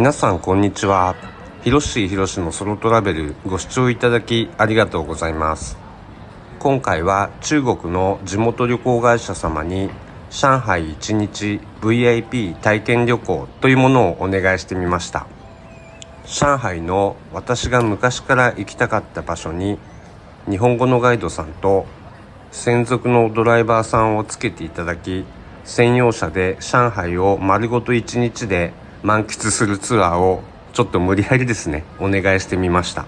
皆さんこんにちは。ひろしのソロトラベルご視聴いただきありがとうございます。今回は中国の地元旅行会社様に上海1日 VIP 体験旅行というものをお願いしてみました。上海の私が昔から行きたかった場所に日本語のガイドさんと専属のドライバーさんをつけていただき、専用車で上海を丸ごと1日で満喫するツアーをちょっと無理やりですねお願いしてみました。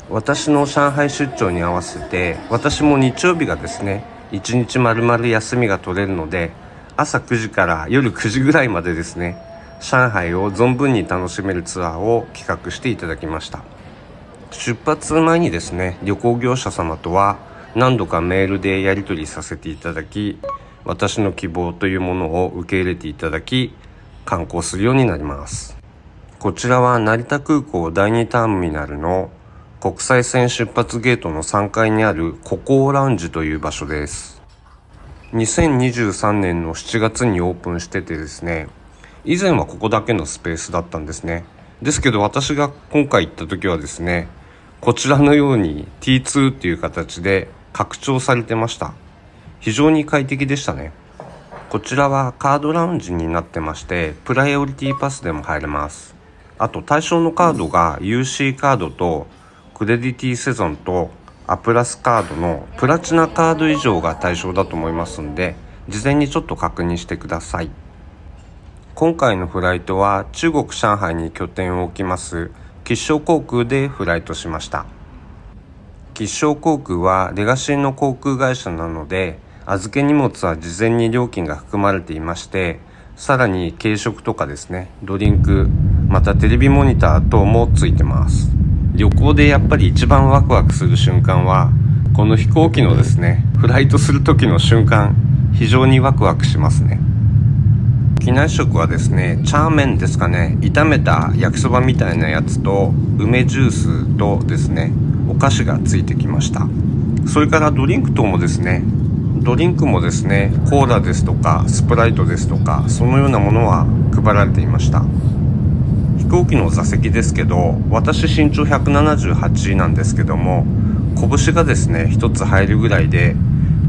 私の上海出張に合わせて私も日曜日がですね1日丸々休みが取れるので、朝9時から夜9時ぐらいまでですね上海を存分に楽しめるツアーを企画していただきました。出発前にですね旅行業者様とは何度かメールでやり取りさせていただき、私の希望というものを受け入れていただき観光するようになります。こちらは成田空港第2ターミナルの国際線出発ゲートの3階にあるココーラウンジという場所です。2023年の7月にオープンしててですね、以前はここだけのスペースだったんですね。ですけど私が今回行った時はですね、こちらのように T2 っていう形で拡張されてました。非常に快適でしたね。こちらはカードラウンジになってまして、プライオリティパスでも入れます。あと対象のカードが UC カードとクレディティセゾンとアプラスカードのプラチナカード以上が対象だと思いますので、事前にちょっと確認してください。今回のフライトは中国上海に拠点を置きます吉祥航空でフライトしました。吉祥航空はレガシーの航空会社なので、預け荷物は事前に料金が含まれていまして、さらに軽食とかですね、ドリンク、またテレビモニター等もついてます。旅行でやっぱり一番ワクワクする瞬間はこの飛行機のですねフライトする時の瞬間、非常にワクワクしますね。機内食はですね、チャーメンですかね、炒めた焼きそばみたいなやつと梅ジュースとですねお菓子がついてきました。それからドリンク等もですね、ドリンクもですねコーラですとかスプライトですとか、そのようなものは配られていました。飛行機の座席ですけど、私身長178なんですけども、拳がですね一つ入るぐらいで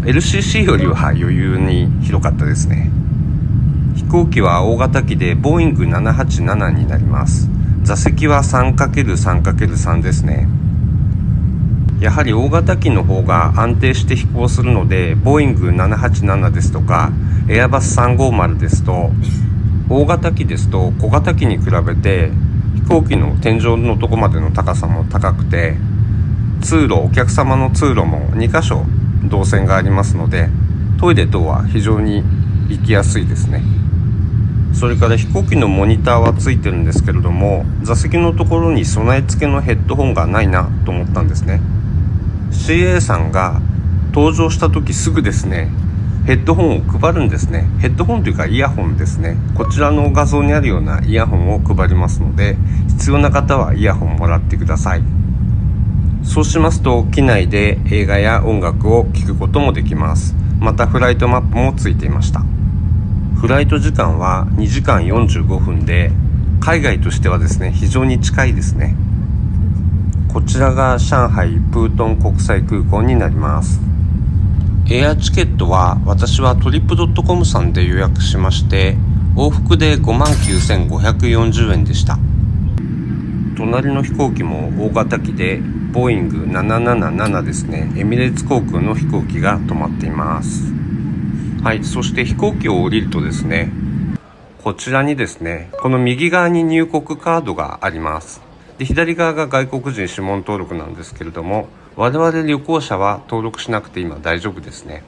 LCC よりは余裕に広かったですね。飛行機は大型機でボーイング787になります。座席は 3×3×3 ですね。やはり大型機の方が安定して飛行するので、ボーイング787ですとかエアバス350ですと、大型機ですと小型機に比べて飛行機の天井のとこまでの高さも高くて、通路、お客様の通路も2箇所動線がありますので、トイレ等は非常に行きやすいですね。それから飛行機のモニターはついてるんですけれども、座席のところに備え付けのヘッドホンがないなと思ったんですね。 CA さんが登場した時すぐですねヘッドホンを配るんですね。ヘッドホンというかイヤホンですね。こちらの画像にあるようなイヤホンを配りますので、必要な方はイヤホンもらってください。そうしますと機内で映画や音楽を聴くこともできます。またフライトマップもついていました。フライト時間は2時間45分で、海外としてはですね非常に近いですね。こちらが上海プートン国際空港になります。エアチケットは私はトリップドットコムさんで予約しまして、往復で 59,540 円でした。隣の飛行機も大型機でボーイング777ですね、エミレーツ航空の飛行機が止まっています。はい、そして飛行機を降りるとですね、こちらにですねこの右側に入国カードがあります。で、左側が外国人指紋登録なんですけれども、我々旅行者は登録しなくて今大丈夫ですね。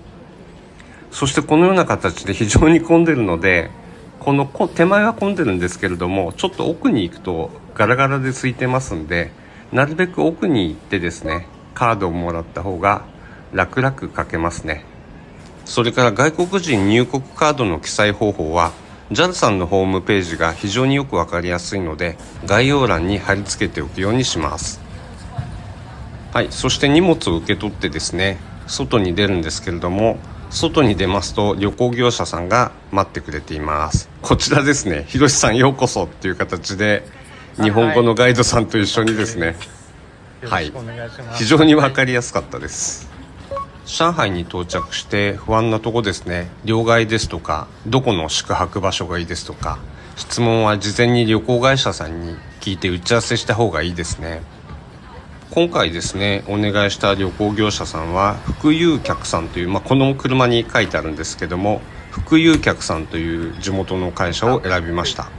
そしてこのような形で非常に混んでるので、この手前は混んでるんですけれども、ちょっと奥に行くとガラガラで空いてますんで、なるべく奥に行ってですねカードをもらった方が楽々書けますね。それから外国人入国カードの記載方法は JAL さんのホームページが非常によくわかりやすいので、概要欄に貼り付けておくようにします。はい、そして荷物を受け取ってですね外に出るんですけれども、外に出ますと旅行業者さんが待ってくれています。こちらですね、ひろしさんようこそっていう形で日本語のガイドさんと一緒にですね、はい、非常に分かりやすかったです。上海に到着して不安なとこですね、両替ですとかどこの宿泊場所がいいですとか、質問は事前に旅行会社さんに聞いて打ち合わせした方がいいですね。今回ですね、お願いした旅行業者さんは福友客さんという、この車に書いてあるんですけども、福友客さんという地元の会社を選びました。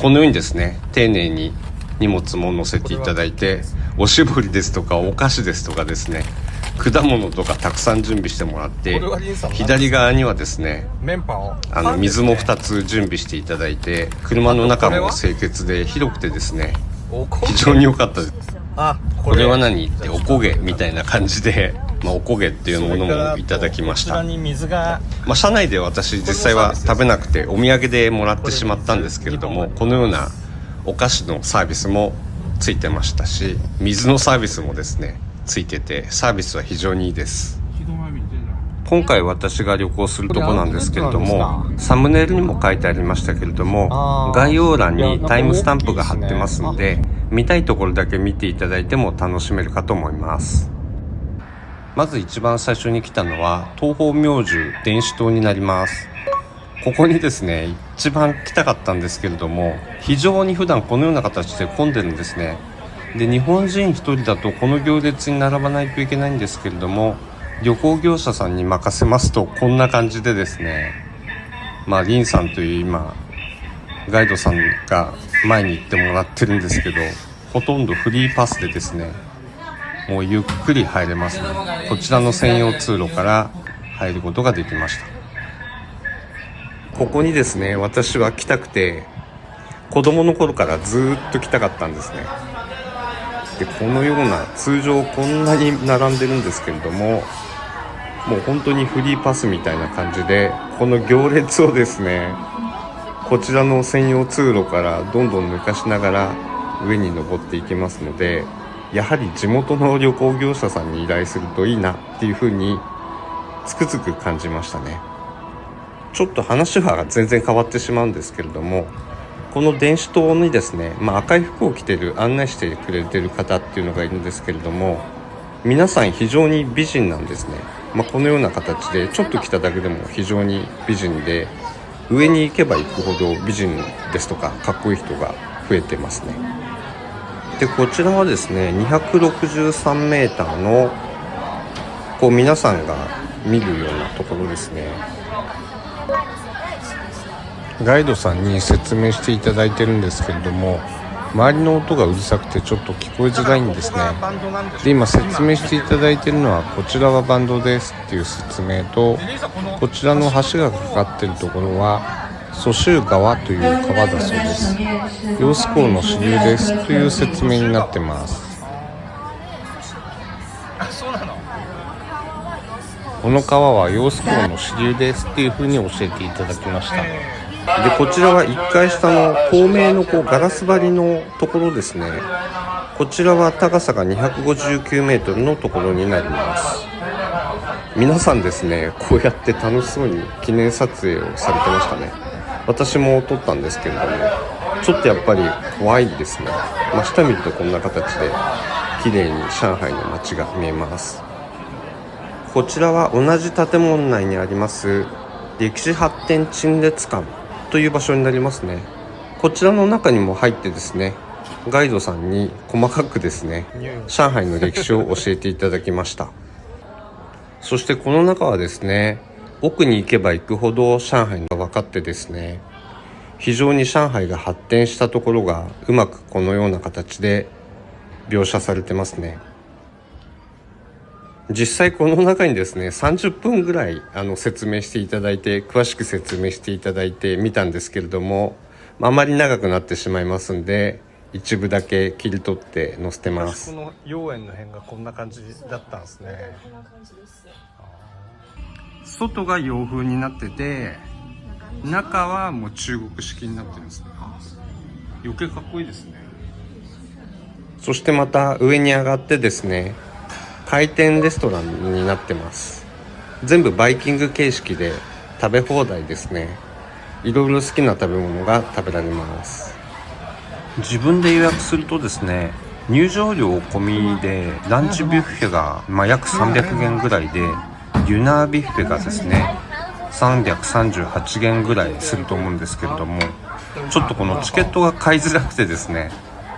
このようにですね、丁寧に荷物も載せていただいて、おしぼりですとかお菓子ですとかですね、果物とかたくさん準備してもらって、左側にはですね、水も2つ準備していただいて、車の中も清潔で広くてですね、非常に良かったです。これは何っておこげみたいな感じで、おこげっていうものもいただきました。車内で私実際は食べなくてお土産でもらってしまったんですけれども、このようなお菓子のサービスもついてましたし、水のサービスもですねついてて、サービスは非常にいいです。今回私が旅行するとこなんですけれども、サムネイルにも書いてありましたけれども、概要欄にタイムスタンプが貼ってますので、見たいところだけ見ていただいても楽しめるかと思います。まず一番最初に来たのは東方明珠電子塔になります。ここにですね一番来たかったんですけれども、非常に普段このような形で混んでるんですね。で、日本人一人だとこの行列に並ばないといけないんですけれども、旅行業者さんに任せますとこんな感じでですね、リンさんという今ガイドさんが前に行ってもらってるんですけど、ほとんどフリーパスでですね、もうゆっくり入れますね。こちらの専用通路から入ることができました。ここにですね、私は来たくて、子供の頃からずっと来たかったんですね。で、このような通常こんなに並んでるんですけれども、もう本当にフリーパスみたいな感じで、この行列をですね、こちらの専用通路からどんどん抜かしながら上に登っていけますので、やはり地元の旅行業者さんに依頼するといいなっていうふうにつくづく感じましたね。ちょっと話は全然変わってしまうんですけれども、この電子塔にですね、赤い服を着てる案内してくれてる方っていうのがいるんですけれども、皆さん非常に美人なんですね。このような形でちょっと来ただけでも非常に美人で、上に行けば行くほど美人ですとかかっこいい人が増えてますね。で、こちらはですね263メーターの皆さんが見るようなところですね。ガイドさんに説明していただいてるんですけれども、周りの音がうるさくてちょっと聞こえづらいんですね。で、今説明していただいているのは、こちらはバンドですっていう説明と、こちらの橋がかかっているところは蘇州川という川だそうです。揚子江の支流ですという説明になってます。この川は揚子江の支流ですっていうふうに教えていただきました。で、こちらは1階下の透明のガラス張りのところですね。こちらは高さが259メートルのところになります。皆さんですね、こうやって楽しそうに記念撮影をされてましたね。私も撮ったんですけれども、ちょっとやっぱり怖いですね。下見るとこんな形で綺麗に上海の街が見えます。こちらは同じ建物内にあります歴史発展陳列館という場所になりますね。こちらの中にも入ってですね、ガイドさんに細かくですね、上海の歴史を教えていただきました。そしてこの中はですね、奥に行けば行くほど上海が分かってですね、非常に上海が発展したところがうまくこのような形で描写されてますね。実際この中にですね30分ぐらい説明していただいて、詳しく説明していただいてみたんですけれども、あまり長くなってしまいますんで、一部だけ切り取って載せてます。この妖艶の辺がこんな感じだったんですね。こんな感じです。外が洋風になってて、中はもう中国式になってるんですね。余計かっこいいですね。そしてまた上に上がってですね、回転レストランになってます。全部バイキング形式で食べ放題ですね。いろいろ好きな食べ物が食べられます。自分で予約するとですね、入場料込みでランチビュッフェが、約300元ぐらいで、デュナービュッフェがですね338元ぐらいすると思うんですけれども、ちょっとこのチケットが買いづらくてですね、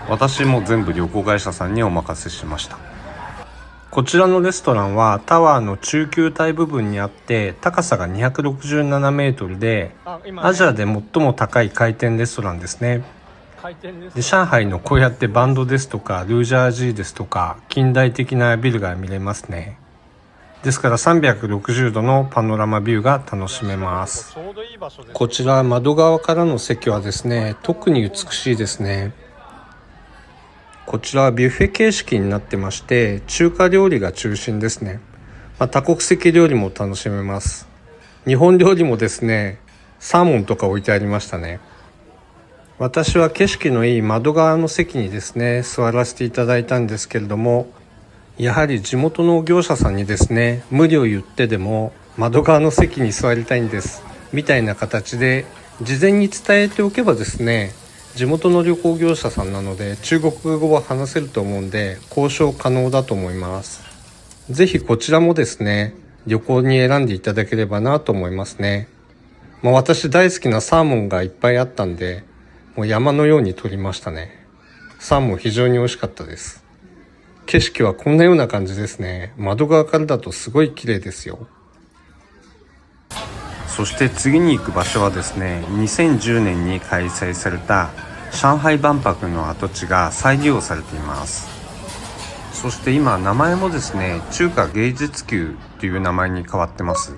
私も全部旅行会社さんにお任せしました。こちらのレストランはタワーの中級帯部分にあって、高さが267メートルで、アジアで最も高い回転レストランですね。で、上海のこうやってバンドですとかルージャージーですとか近代的なビルが見れますね。ですから360度のパノラマビューが楽しめます。こちら窓側からの席はですね、特に美しいですね。こちらはビュッフェ形式になってまして、中華料理が中心ですね。多国籍料理も楽しめます。日本料理もですね、サーモンとか置いてありましたね。私は景色のいい窓側の席にですね、座らせていただいたんですけれども、やはり地元の業者さんにですね、無理を言ってでも窓側の席に座りたいんですみたいな形で事前に伝えておけばですね、地元の旅行業者さんなので中国語は話せると思うんで交渉可能だと思います。ぜひこちらもですね、旅行に選んでいただければなと思いますね。私大好きなサーモンがいっぱいあったんで、もう山のように取りましたね。サーモン非常に美味しかったです。景色はこんなような感じですね。窓側からだとすごい綺麗ですよ。そして次に行く場所はですね、2010年に開催された上海万博の跡地が再利用されています。そして今名前もですね、中華芸術宮という名前に変わってます。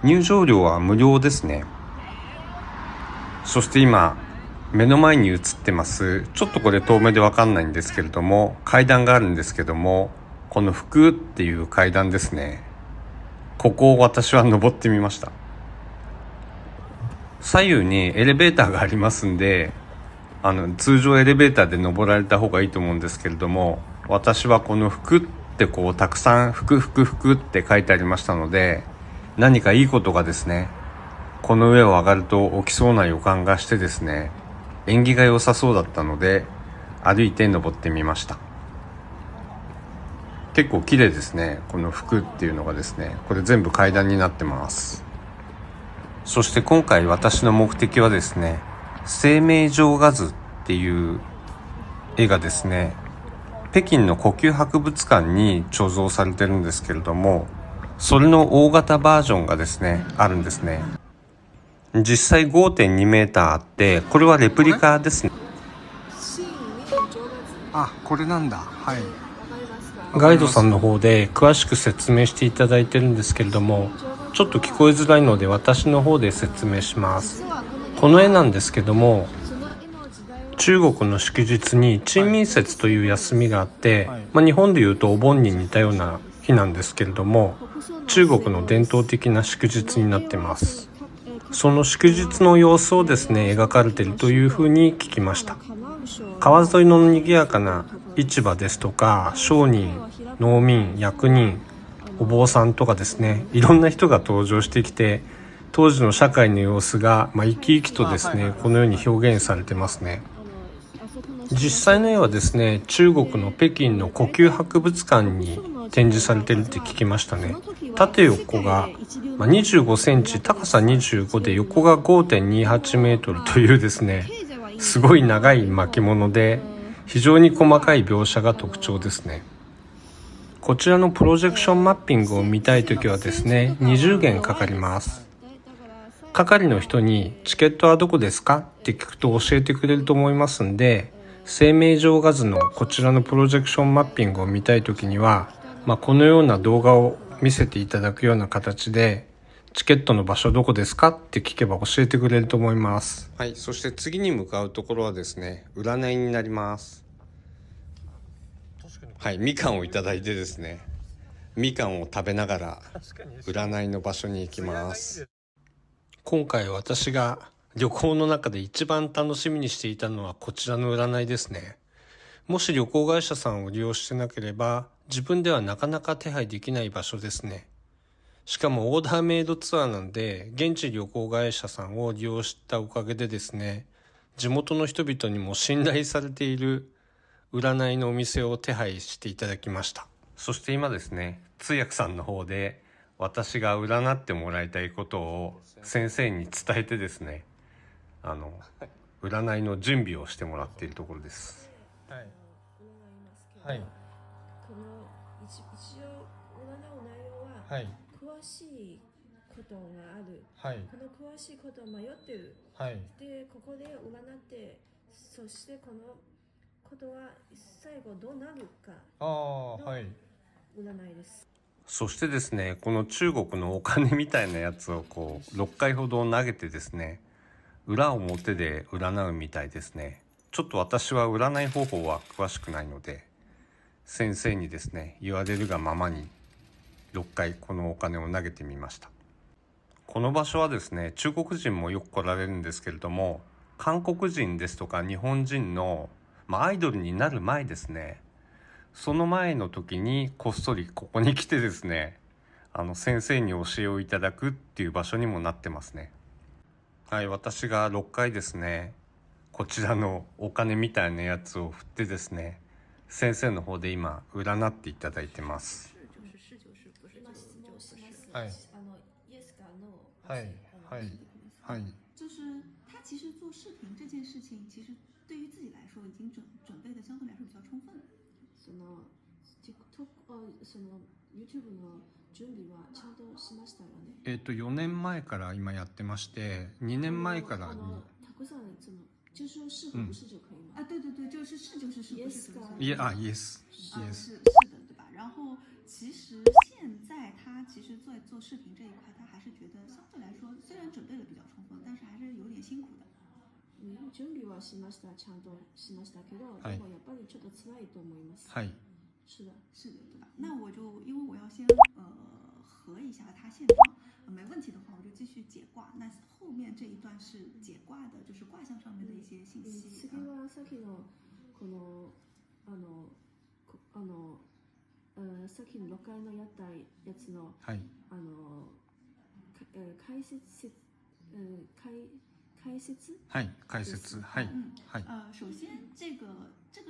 入場料は無料ですね。そして今目の前に映ってます、ちょっとこれ遠目でわかんないんですけれども、階段があるんですけども、この福っていう階段ですね。ここを私は登ってみました。左右にエレベーターがありますんで、通常エレベーターで登られた方がいいと思うんですけれども、私はこの福ってこうたくさん福って書いてありましたので、何かいいことがですね、この上を上がると起きそうな予感がしてですね、縁起が良さそうだったので歩いて登ってみました。結構綺麗ですね。この福っていうのがですね、これ全部階段になってます。そして今回私の目的はですね、生命状画図っていう絵がですね、北京の故宮博物館に貯蔵されてるんですけれども、それの大型バージョンがですね、あるんですね。実際 5.2 メーターあって、これはレプリカですね。これなんだ。はい。ガイドさんの方で詳しく説明していただいてるんですけれども、ちょっと聞こえづらいので私の方で説明します。この絵なんですけども、中国の祝日に清明節という休みがあって、日本でいうとお盆に似たような日なんですけれども、中国の伝統的な祝日になってます。その祝日の様子をですね、描かれているというふうに聞きました。川沿いの賑やかな市場ですとか、商人、農民、役人、お坊さんとかですね、いろんな人が登場してきて、当時の社会の様子が生き生きとですね、このように表現されてますね。実際の絵はですね、中国の北京の故宮博物館に展示されてるって聞きましたね。縦横が25センチ、高さ25で横が 5.28 メートルというですね、すごい長い巻物で非常に細かい描写が特徴ですね。こちらのプロジェクションマッピングを見たいときはですね、20元かかります。係の人にチケットはどこですかって聞くと教えてくれると思いますんで、生命状画図のこちらのプロジェクションマッピングを見たいときには、このような動画を見せていただくような形で、チケットの場所どこですかって聞けば教えてくれると思います。はい、そして次に向かうところはですね、占いになります。はい、みかんをいただいてですね、みかんを食べながら占いの場所に行きます。今回私が旅行の中で一番楽しみにしていたのはこちらの占いですね。もし旅行会社さんを利用してなければ、自分ではなかなか手配できない場所ですね。しかもオーダーメイドツアーなんで、現地旅行会社さんを利用したおかげでですね、地元の人々にも信頼されている占いのお店を手配していただきました。そして今ですね、通訳さんの方で私が占ってもらいたいことを先生に伝えてですね、占いの準備をしてもらっているところです。はい。はい。この一応占う内容は、はい。詳しいことがある。はい。この詳しいことを迷ってる。はい。で、ここで占って、そしてこのことは最後どうなるかの占いです。そしてですね、この中国のお金みたいなやつをこう6回ほど投げてですね、裏表で占うみたいですね。ちょっと私は占い方法は詳しくないので、先生にですね、言われるがままに6回このお金を投げてみました。この場所はですね、中国人もよく来られるんですけれども、韓国人ですとか日本人の、アイドルになる前ですね、その前の時にこっそりここに来てですね、先生に教えをいただくっていう場所にもなってますね。はい、私が6回ですね、こちらのお金みたいなやつを振ってですね、先生の方で今占っていただいてます。今質問します。はい。Yes か No。はい。はい。はい。就是他其实做视频这件事情，其实对于自己来说已经准备的相对来说比较充分了。その TikTok その YouTube の準備はちゃんとしましたよね。4年前から今やってまして、2年前からたくさん就是是不是就可以吗？啊，对对对，就是是就是是不是yes，是的，对吧？然后其实现在他其实在做视频这一块，他还是觉得相对来说，虽然准备的比较充分，但是还是有点辛苦的。準備はしました、ちゃんとしましたけど、でもやっぱりちょっと辛いと思います。はい。是的，是的，对吧？那我就因为我要先核一下他现状，没问题的话，我就继续解卦。那后面这一段是解卦的，就是卦象上面的一些信息。次はさっきのこのさっきの6回のやったやつの、はい、解説はい、解説はい、はい。首先这个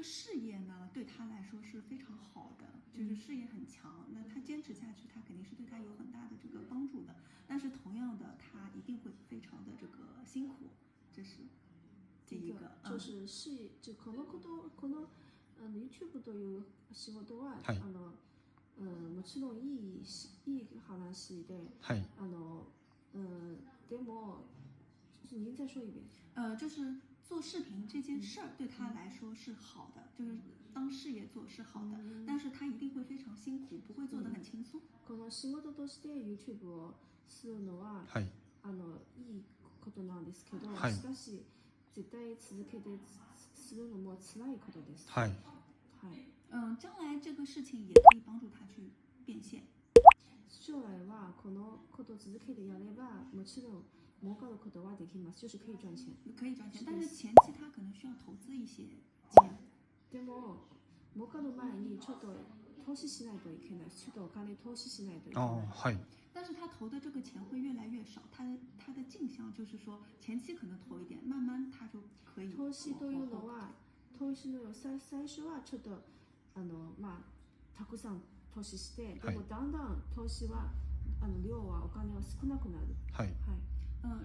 事业呢，对他来说是非常好的，就是事业很强。那他坚持下去，他肯定是对他有很大的这个帮助的。但是同样的，他一定会非常的这个辛苦，这是第一个。就是事業、このYouTube という仕事は、はい、もちろんいい話で、はい、でも您再说一遍。就是做视频这件事儿对他来说是好的，就是当事业做是好的，但是他一定会非常辛苦，不会做得很轻松。この仕事として YouTube をするのは、はい、いいことなんですけど、はい、しかし絶対続けてするのも辛いことです。はい。はい。将来这个事情也可以帮助他去变现。将来はこのことを続けてやれば、もちろん儲かることはできます，就是可以赚钱。可以赚钱，但是前期他可能需要投资一些钱。でも儲かる前にちょっと投資しないといけない，ちょっとお金投資しないといけない。はい。但是他投的这个钱会越来越少，他的镜像就是说前期可能投一点，慢慢他就可以。投資というのは投資の最初はちょっとたくさん投資して、でもだんだん投資は量はお金は少なくなる。はい。はい。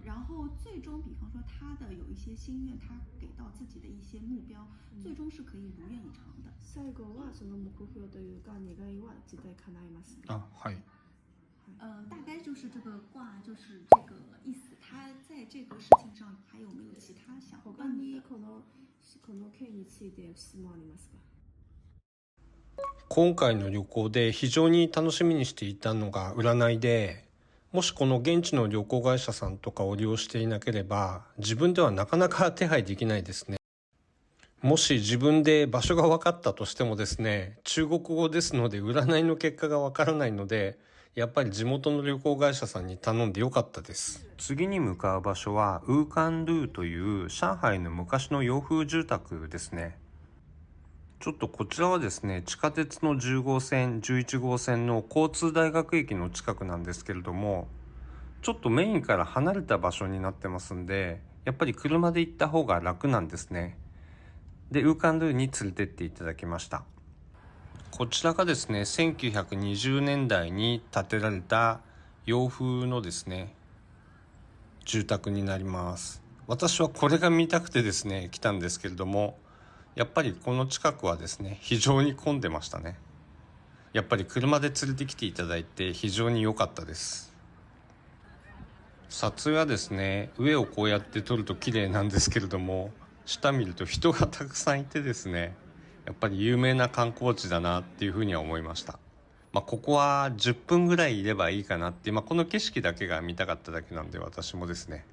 然后最终，比方说他的有一些心愿，他给到自己的一些目标，最终是可以如愿以偿的。最後はその目標というか願いは絶対叶います。はい。大概就是这个卦，就是这个意思。他在这个事情上还有没有其他想问的？他にこの件について質問ありますか？今回の旅行で非常に楽しみにしていたのが占いで、もしこの現地の旅行会社さんとかを利用していなければ、自分ではなかなか手配できないですね。もし自分で場所が分かったとしてもですね、中国語ですので占いの結果が分からないので、やっぱり地元の旅行会社さんに頼んでよかったです。次に向かう場所はウーカンドゥという上海の昔の洋風住宅ですね。ちょっとこちらはですね、地下鉄の10号線、11号線の交通大学駅の近くなんですけれども、ちょっとメインから離れた場所になってますんで、やっぱり車で行った方が楽なんですね。で、ウーカンドゥに連れてっていただきました。こちらがですね、1920年代に建てられた洋風のですね、住宅になります。私はこれが見たくてですね、来たんですけれども、やっぱりこの近くはですね、非常に混んでましたね。やっぱり車で連れてきていただいて非常に良かったです。撮影はですね、上をこうやって撮ると綺麗なんですけれども、下見ると人がたくさんいてですね、やっぱり有名な観光地だなっていうふうには思いました。ここは10分ぐらいいればいいかなって、この景色だけが見たかっただけなんで、私もですね、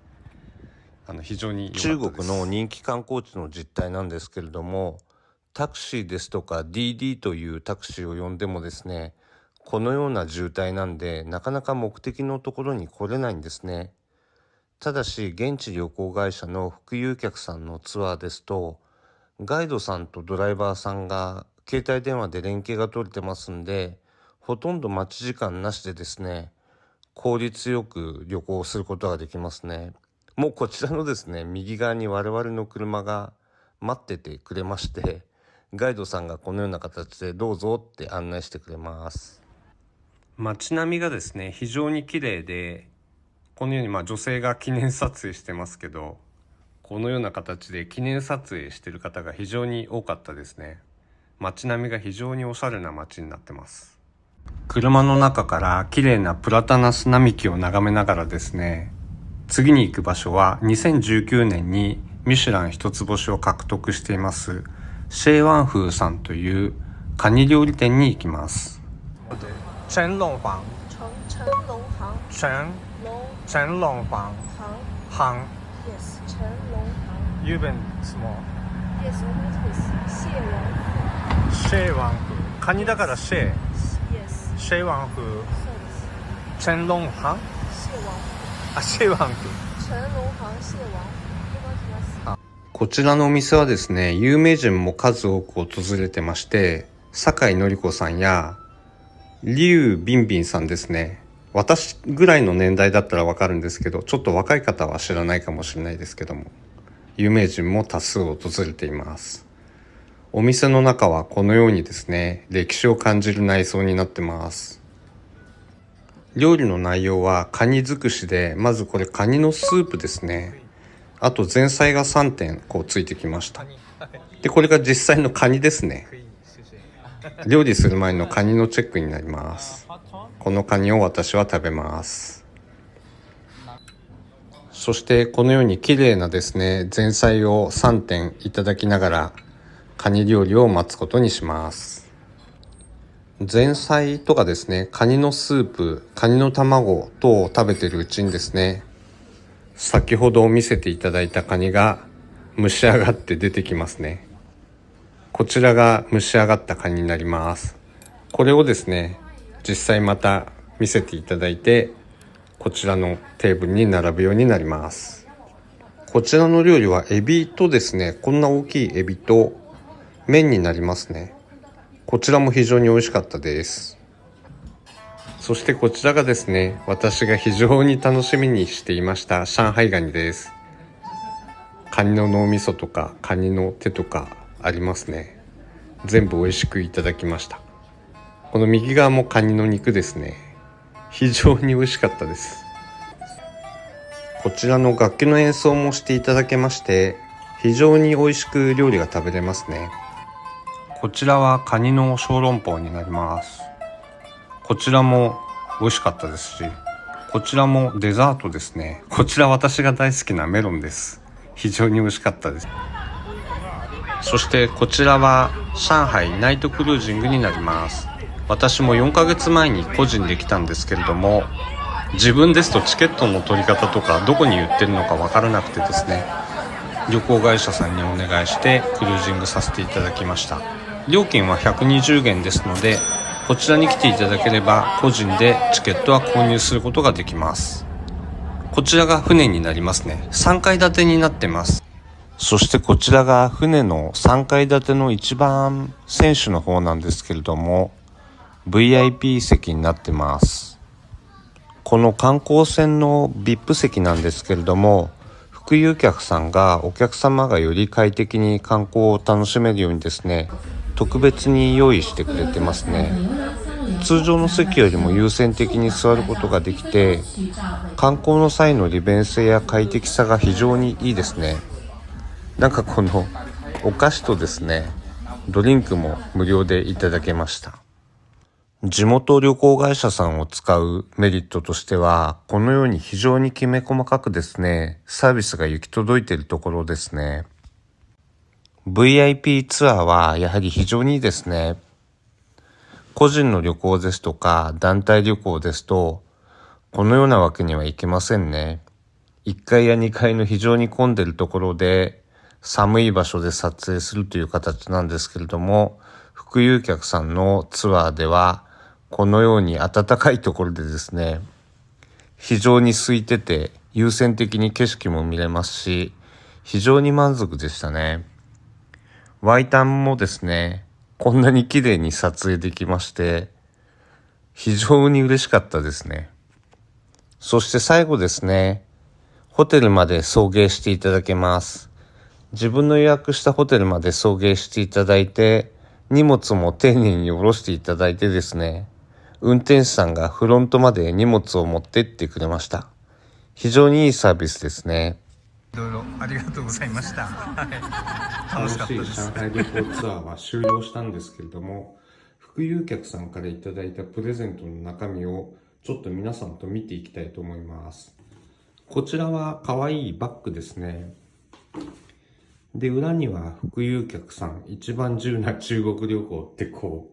非常に良かったです。中国の人気観光地の実態なんですけれども、タクシーですとか DD というタクシーを呼んでもですね、このような渋滞なんで、なかなか目的のところに来れないんですね。ただし、現地旅行会社の副有客さんのツアーですと、ガイドさんとドライバーさんが携帯電話で連携が取れてますんで、ほとんど待ち時間なしでですね、効率よく旅行することができますね。もうこちらのですね、右側に我々の車が待っててくれまして、ガイドさんがこのような形でどうぞって案内してくれます。街並みがですね、非常に綺麗で、このように女性が記念撮影してますけど、このような形で記念撮影してる方が非常に多かったですね。街並みが非常におしゃれな街になってます。車の中から綺麗なプラタナス並木を眺めながらですね、次に行く場所は2019年にミシュラン一つ星を獲得していますシェイワンフーさんというカニ料理店に行きます。成龙房，成龙行成龙房，行 Yes 成龙行日本什么？ Yes 我们这里是蟹王シェイワンフー。カニだからシェイ。 Yes シェイワンフー。そうです成龍行？蟹王あ、シェイワンフー。成龙行蟹王お願いします。こちらのお店はですね、有名人も数多く訪れてまして、酒井紀子さんやリュウ・ビンビンさんですね。私ぐらいの年代だったらわかるんですけど、ちょっと若い方は知らないかもしれないですけども、有名人も多数訪れています。お店の中はこのようにですね、歴史を感じる内装になってます。料理の内容はカニ尽くしで、まずこれカニのスープですね。あと前菜が3点ついてきました。で、これが実際のカニですね。料理する前のカニのチェックになります。このカニを私は食べます。そしてこのように綺麗なですね、前菜を3点いただきながらカニ料理を待つことにします。前菜とかですね、カニのスープ、カニの卵等を食べてるうちにですね、先ほど見せていただいたカニが蒸し上がって出てきますね。こちらが蒸し上がったカニになります。これをですね、実際また見せていただいて、こちらのテーブルに並ぶようになります。こちらの料理はエビとですね、こんな大きいエビと麺になりますね。こちらも非常に美味しかったです。そしてこちらがですね、私が非常に楽しみにしていました上海ガニです。カニの脳みそとかカニの手とかありますね。全部美味しくいただきました。この右側もカニの肉ですね。非常に美味しかったです。こちらの楽器の演奏もしていただけまして、非常に美味しく料理が食べれますね。こちらはカニの小籠包になります。こちらも美味しかったですし、こちらもデザートですね。こちら私が大好きなメロンです。非常に美味しかったです。そしてこちらは上海ナイトクルージングになります。私も4ヶ月前に個人で来たんですけれども、自分ですとチケットの取り方とかどこに売ってるのか分からなくてですね、旅行会社さんにお願いしてクルージングさせていただきました。料金は120元ですので、こちらに来ていただければ個人でチケットは購入することができます。こちらが船になりますね。3階建てになってます。そしてこちらが船の3階建ての一番船首の方なんですけれども、VIP 席になってます。この観光船の VIP 席なんですけれども、副有客さんがお客様がより快適に観光を楽しめるようにですね、特別に用意してくれてますね。通常の席よりも優先的に座ることができて、観光の際の利便性や快適さが非常にいいですね。なんかこのお菓子とですね、ドリンクも無料でいただけました。地元旅行会社さんを使うメリットとしては、このように非常にきめ細かくですね、サービスが行き届いているところですね。VIP ツアーはやはり非常にいいですね。個人の旅行ですとか団体旅行ですと、このようなわけにはいきませんね。1階や2階の非常に混んでるところで、寒い場所で撮影するという形なんですけれども、副有客さんのツアーでは、このように暖かいところでですね、非常に空いてて優先的に景色も見れますし、非常に満足でしたね。ワイタンもですね、こんなに綺麗に撮影できまして、非常に嬉しかったですね。そして最後ですね、ホテルまで送迎していただけます。自分の予約したホテルまで送迎していただいて、荷物も丁寧に下ろしていただいてですね、運転手さんがフロントまで荷物を持ってってくれました。非常にいいサービスですね。いろいろありがとうございました。はい、楽しかったです。上海旅行ツアーは終了したんですけれども、副有客さんからいただいたプレゼントの中身をちょっと皆さんと見ていきたいと思います。こちらは可愛いバッグですね。で、裏には副有客さん一番自由な中国旅行ってこ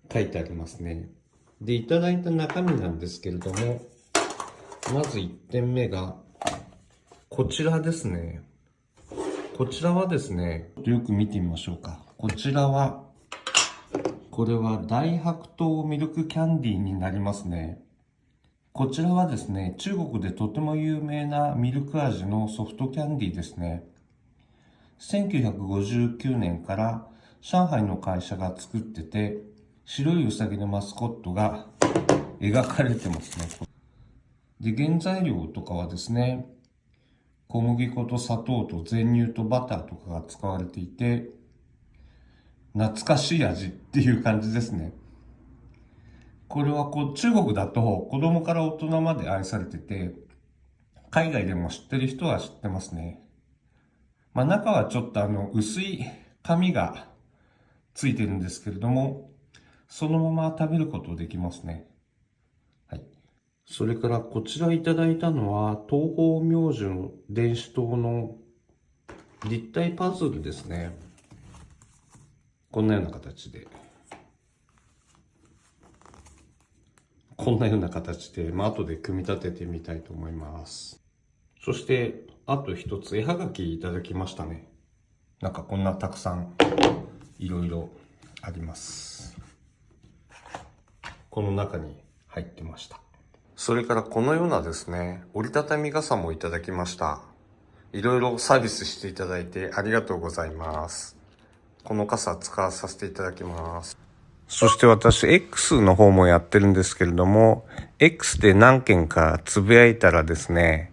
う書いてありますね。で、いただいた中身なんですけれども、まず1点目がこちらですね。こちらはですね、よく見てみましょうか。これは大白桃ミルクキャンディーになりますね。こちらはですね、中国でとても有名なミルク味のソフトキャンディーですね。1959年から上海の会社が作ってて、白いウサギのマスコットが描かれてますね。で、原材料とかはですね、小麦粉と砂糖と全乳とバターとかが使われていて、懐かしい味っていう感じですね。これは中国だと子供から大人まで愛されてて、海外でも知ってる人は知ってますね。中はちょっと薄い紙がついてるんですけれども、そのまま食べることできますね。はい。それからこちらいただいたのは東方明神電子塔の立体パズルですね。こんなような形で。後で組み立ててみたいと思います。そして、あと一つ絵はがきいただきましたね。なんかこんなたくさんいろいろあります。この中に入ってました。それからこのようなですね、折りたたみ傘もいただきました。いろいろサービスしていただいてありがとうございます。この傘使わさせていただきます。そして私 X の方もやってるんですけれども、X で何件かつぶやいたらですね、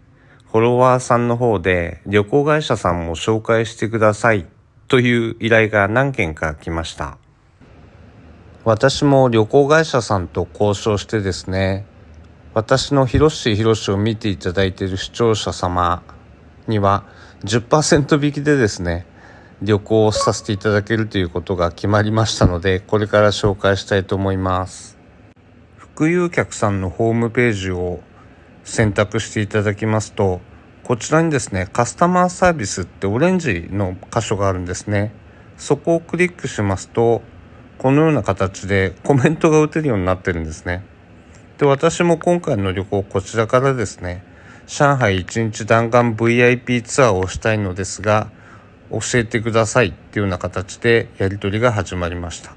フォロワーさんの方で旅行会社さんも紹介してくださいという依頼が何件か来ました。私も旅行会社さんと交渉してですね、私のひろしを見ていただいている視聴者様には 10% 引きでですね、旅行をさせていただけるということが決まりましたので、これから紹介したいと思います。副有客さんのホームページを選択していただきますと、こちらにですね、カスタマーサービスってオレンジの箇所があるんですね。そこをクリックしますと、このような形でコメントが打てるようになってるんですね。で、私も今回の旅行こちらからですね、上海1日弾丸 VIP ツアーをしたいのですが、教えてくださいっていうような形でやり取りが始まりました。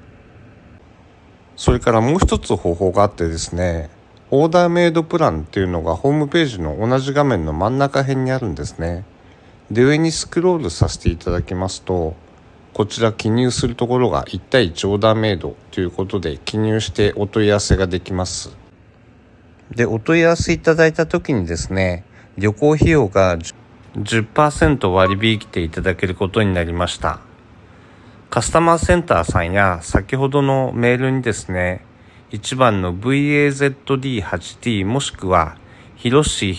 それからもう一つ方法があってですね、オーダーメイドプランっていうのがホームページの同じ画面の真ん中辺にあるんですね。で、上にスクロールさせていただきますと、こちら記入するところが1対1オーダーメイドということで記入してお問い合わせができます。で、お問い合わせいただいた時にですね、旅行費用が 10% 割引いていただけることになりました。カスタマーセンターさんや先ほどのメールにですね、1番の VAZD8D もしくはひろし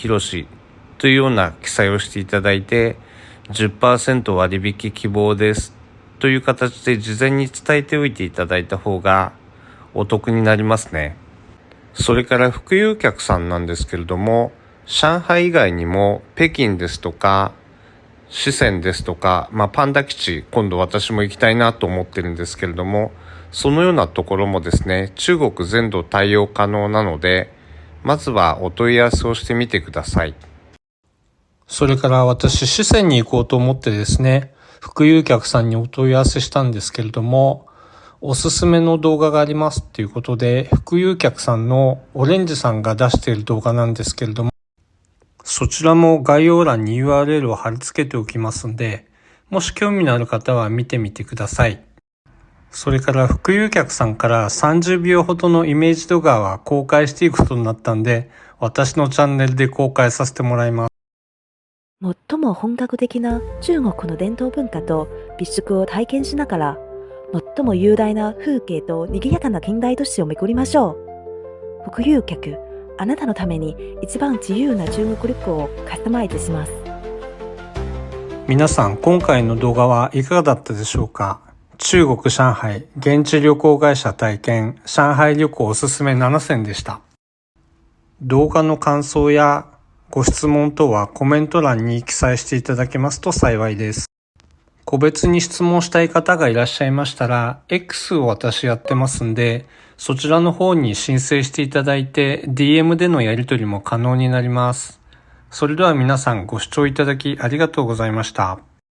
というような記載をしていただいて、10% 割引希望ですという形で事前に伝えておいていただいた方がお得になりますね。それから副有客さんなんですけれども、上海以外にも北京ですとか四川ですとか、パンダ基地、今度私も行きたいなと思ってるんですけれども、そのようなところもですね、中国全土対応可能なので、まずはお問い合わせをしてみてください。それから私、四川に行こうと思ってですね、副有客さんにお問い合わせしたんですけれども、おすすめの動画がありますっていうことで、副有客さんのオレンジさんが出している動画なんですけれども、そちらも概要欄に URL を貼り付けておきますんで、もし興味のある方は見てみてください。それから副有客さんから30秒ほどのイメージ動画は公開していくことになったんで、私のチャンネルで公開させてもらいます。最も本格的な中国の伝統文化と美食を体験しながら、最も雄大な風景と賑やかな近代都市を巡りましょう。副有客、あなたのために一番自由な中国旅行をカスタマイズします。皆さん、今回の動画はいかがだったでしょうか？中国上海現地旅行会社体験上海旅行おすすめ7選でした。動画の感想やご質問等はコメント欄に記載していただけますと幸いです。個別に質問したい方がいらっしゃいましたら、X を私やってますんで、そちらの方に申請していただいて DM でのやり取りも可能になります。それでは皆さんご視聴いただきありがとうございました。